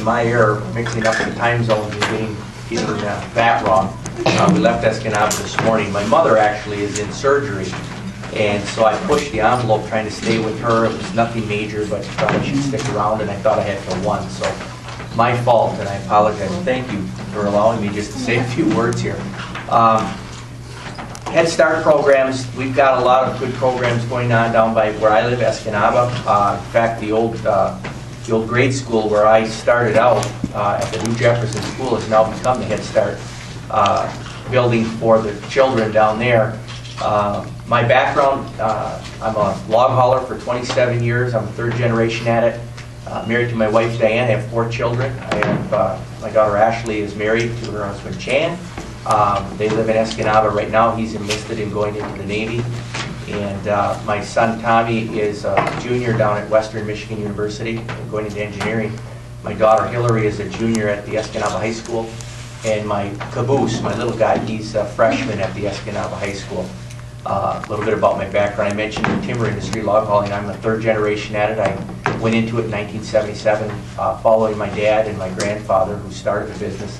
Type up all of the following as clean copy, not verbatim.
and my error, mixing up the time zones and getting that wrong. We left Escanaba this morning. My mother actually is in surgery, and so I pushed the envelope trying to stay with her. It was nothing major, but I thought I should stick around, and I thought I had till 1. So my fault, and I apologize. Thank you for allowing me just to say a few words here. Head Start programs, we've got a lot of good programs going on down by where I live, Escanaba. In fact, the old grade school where I started out at the new Jefferson School has now become the Head Start building for the children down there. My background, I'm a log hauler for 27 years. I'm a 3rd generation at it. Married to my wife Diane. I have 4 children. I have my daughter Ashley is married to her husband Chan. They live in Escanaba right now. He's enlisted and going into the Navy. And my son Tommy is a junior down at Western Michigan University and going into engineering. My daughter Hillary is a junior at the Escanaba High School. And my caboose, my little guy, he's a freshman at the Escanaba High School. A little bit about my background. I mentioned the timber industry, log hauling. I'm a 3rd generation at it. I went into it in 1977 following my dad and my grandfather who started the business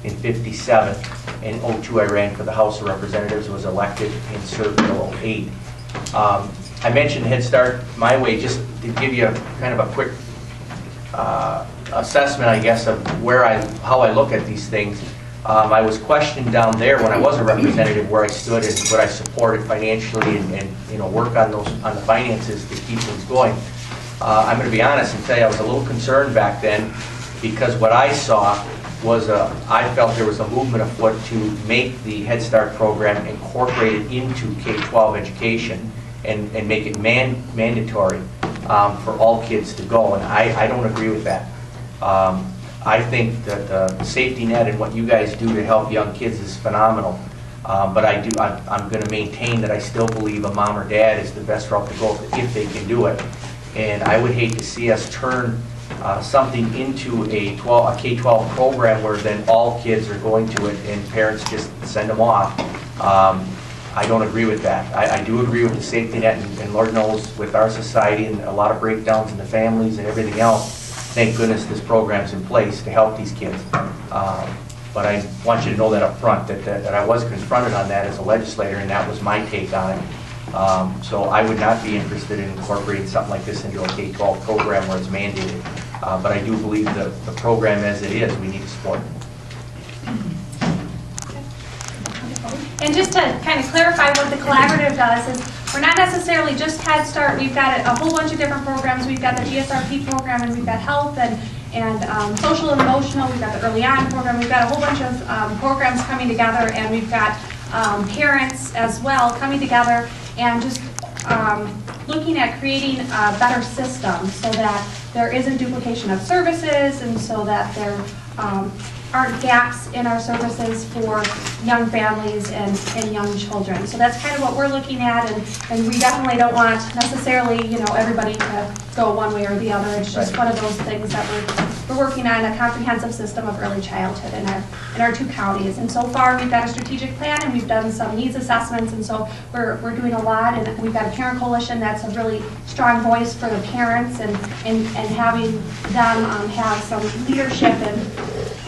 in 57. In 02 I ran for the House of Representatives, was elected, and served until 08. I mentioned Head Start my way just to give you kind of a quick assessment, I guess, of how I look at these things. I was questioned down there when I was a representative where I stood and what I supported financially and work on the finances to keep things going. I'm going to be honest and tell you I was a little concerned back then because what I saw was I felt there was a movement afoot to make the Head Start program incorporated into K-12 education and make it mandatory for all kids to go, and I don't agree with that. I think that the safety net and what you guys do to help young kids is phenomenal, but I'm going to maintain that I still believe a mom or dad is the best route to go if they can do it, and I would hate to see us turn something into a K-12 program where then all kids are going to it and parents just send them off. I don't agree with that. I do agree with the safety net, and Lord knows with our society and a lot of breakdowns in the families and everything else, thank goodness this program's in place to help these kids. But I want you to know that up front, that I was confronted on that as a legislator, and that was my take on it. So I would not be interested in incorporating something like this into a K-12 program where it's mandated. But I do believe that the program as it is, we need to support it. And just to kind of clarify what the collaborative does is we're not necessarily just Head Start. We've got a whole bunch of different programs. We've got the GSRP program, and we've got health and social and emotional. We've got the early on program. We've got a whole bunch of programs coming together, and we've got parents as well coming together and just looking at creating a better system so that there isn't duplication of services and so that there aren't gaps in our services for young families and young children. So that's kind of what we're looking at, and we definitely don't want necessarily, everybody to go one way or the other. It's just one of those things that we're working on, a comprehensive system of early childhood in our 2 counties. And so far we've got a strategic plan and we've done some needs assessments, and so we're doing a lot, and we've got a parent coalition that's a really strong voice for the parents and having them have some leadership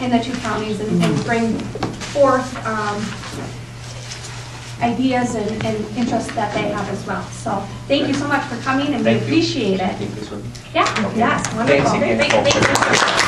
in the 2 counties and bring forth ideas and interests that they have as well. So thank you so much for coming, and we appreciate it. Take this one. Yeah, okay. Yes, wonderful. Thanks again. Thank you.